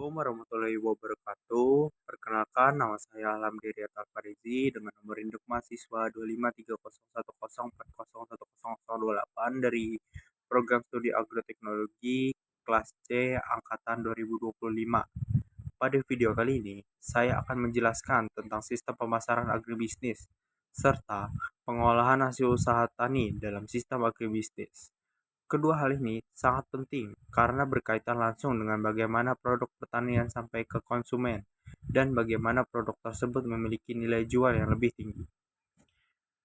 Assalamualaikum warahmatullahi wabarakatuh. Perkenalkan, nama saya Alamdiri Farizi dengan nomor induk mahasiswa 2530104011028 dari Program Studi Agroteknologi kelas C angkatan 2025. Pada video kali ini, saya akan menjelaskan tentang sistem pemasaran agribisnis serta pengolahan hasil usaha tani dalam sistem agribisnis. Kedua hal ini sangat penting karena berkaitan langsung dengan bagaimana produk pertanian sampai ke konsumen dan bagaimana produk tersebut memiliki nilai jual yang lebih tinggi.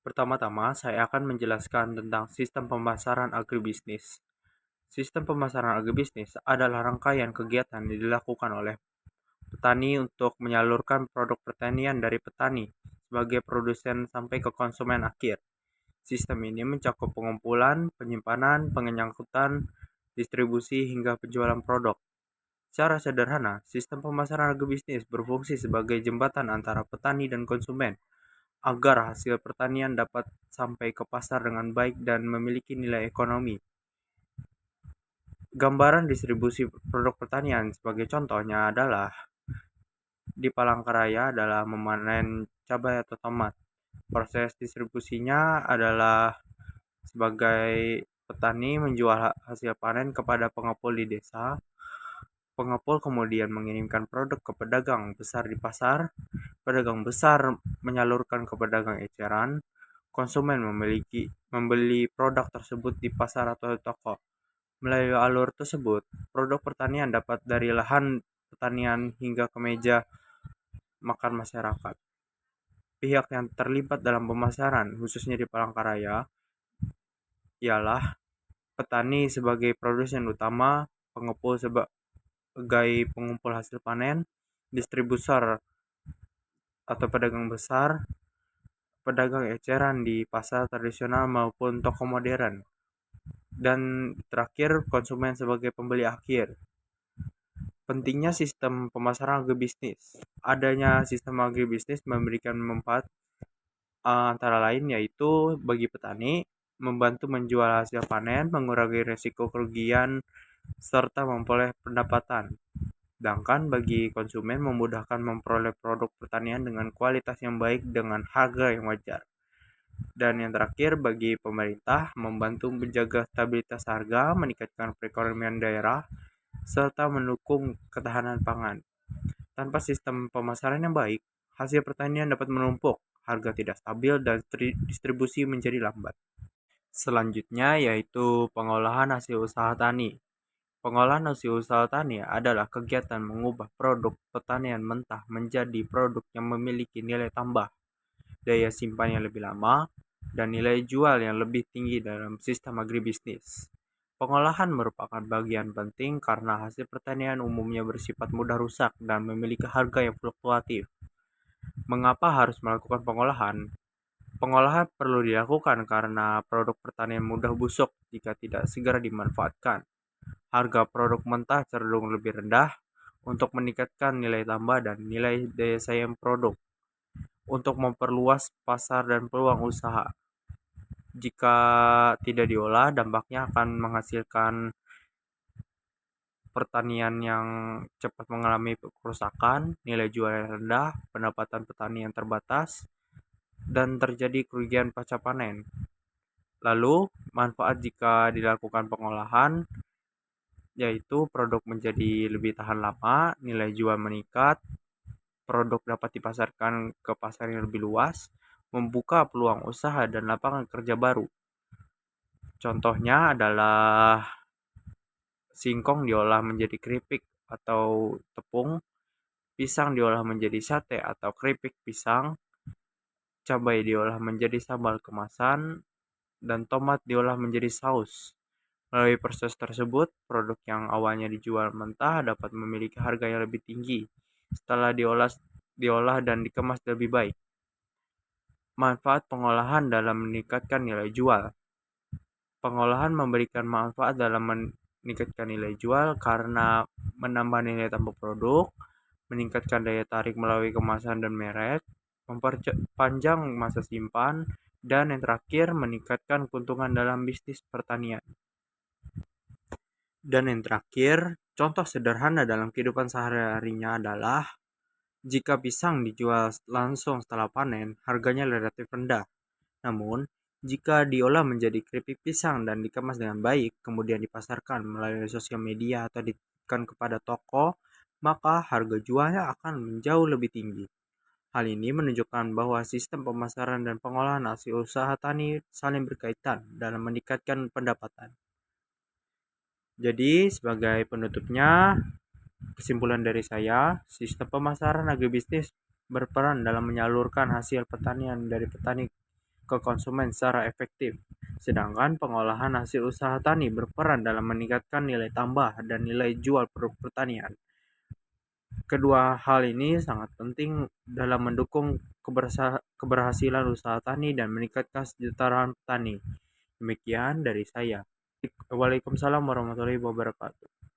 Pertama-tama, saya akan menjelaskan tentang sistem pemasaran agribisnis. Sistem pemasaran agribisnis adalah rangkaian kegiatan yang dilakukan oleh petani untuk menyalurkan produk pertanian dari petani sebagai produsen sampai ke konsumen akhir. Sistem ini mencakup pengumpulan, penyimpanan, pengangkutan, distribusi, hingga penjualan produk. Secara sederhana, sistem pemasaran agribisnis berfungsi sebagai jembatan antara petani dan konsumen agar hasil pertanian dapat sampai ke pasar dengan baik dan memiliki nilai ekonomi. Gambaran distribusi produk pertanian sebagai contohnya adalah di Palangkaraya adalah memanen cabai atau tomat. Proses distribusinya adalah sebagai petani menjual hasil panen kepada pengepul di desa. Pengepul kemudian mengirimkan produk ke pedagang besar di pasar. Pedagang besar menyalurkan ke pedagang eceran. Konsumen membeli produk tersebut di pasar atau toko. Melalui alur tersebut, produk pertanian dapat dari lahan pertanian hingga ke meja makan masyarakat. Pihak yang terlibat dalam pemasaran, khususnya di Palangkaraya, ialah petani sebagai produsen utama, pengepul sebagai pengumpul hasil panen, distributor atau pedagang besar, pedagang eceran di pasar tradisional maupun toko modern, dan terakhir konsumen sebagai pembeli akhir. Pentingnya sistem pemasaran agribisnis. Adanya sistem agribisnis memberikan manfaat antara lain yaitu bagi petani, membantu menjual hasil panen, mengurangi risiko kerugian, serta memperoleh pendapatan. Sedangkan bagi konsumen memudahkan memperoleh produk pertanian dengan kualitas yang baik dengan harga yang wajar. Dan yang terakhir bagi pemerintah membantu menjaga stabilitas harga, meningkatkan perekonomian daerah, serta mendukung ketahanan pangan. Tanpa sistem pemasaran yang baik, hasil pertanian dapat menumpuk, harga tidak stabil, dan distribusi menjadi lambat. Selanjutnya yaitu pengolahan hasil usaha tani. Pengolahan hasil usaha tani adalah kegiatan mengubah produk pertanian mentah menjadi produk yang memiliki nilai tambah, daya simpan yang lebih lama, dan nilai jual yang lebih tinggi dalam sistem agribisnis. Pengolahan merupakan bagian penting karena hasil pertanian umumnya bersifat mudah rusak dan memiliki harga yang fluktuatif. Mengapa harus melakukan pengolahan? Pengolahan perlu dilakukan karena produk pertanian mudah busuk jika tidak segera dimanfaatkan. Harga produk mentah cenderung lebih rendah untuk meningkatkan nilai tambah dan nilai daya saing produk untuk memperluas pasar dan peluang usaha. Jika tidak diolah, dampaknya akan menghasilkan pertanian yang cepat mengalami kerusakan, nilai jual yang rendah, pendapatan petani yang terbatas, dan terjadi kerugian pasca panen. Lalu, manfaat jika dilakukan pengolahan yaitu produk menjadi lebih tahan lama, nilai jual meningkat, produk dapat dipasarkan ke pasar yang lebih luas, membuka peluang usaha dan lapangan kerja baru. Contohnya adalah singkong diolah menjadi keripik atau tepung, pisang diolah menjadi sate atau keripik pisang, cabai diolah menjadi sambal kemasan, dan tomat diolah menjadi saus. Melalui proses tersebut, produk yang awalnya dijual mentah dapat memiliki harga yang lebih tinggi setelah diolah dan dikemas lebih baik. Manfaat pengolahan dalam meningkatkan nilai jual. Pengolahan memberikan manfaat dalam meningkatkan nilai jual karena menambah nilai tambah produk, meningkatkan daya tarik melalui kemasan dan merek, memperpanjang masa simpan, dan yang terakhir meningkatkan keuntungan dalam bisnis pertanian. Dan yang terakhir, Contoh sederhana dalam kehidupan sehari-harinya adalah jika pisang dijual langsung setelah panen, harganya relatif rendah. Namun, jika diolah menjadi keripik pisang dan dikemas dengan baik, kemudian dipasarkan melalui sosial media atau dititipkan kepada toko, maka harga jualnya akan menjauh lebih tinggi. Hal ini menunjukkan bahwa sistem pemasaran dan pengolahan hasil usaha tani saling berkaitan dalam meningkatkan pendapatan. Jadi, sebagai penutupnya, kesimpulan dari saya, sistem pemasaran agribisnis berperan dalam menyalurkan hasil pertanian dari petani ke konsumen secara efektif. Sedangkan pengolahan hasil usaha tani berperan dalam meningkatkan nilai tambah dan nilai jual produk pertanian. Kedua hal ini sangat penting dalam mendukung keberhasilan usaha tani dan meningkatkan kesejahteraan petani. Demikian dari saya. Waalaikumsalam warahmatullahi wabarakatuh.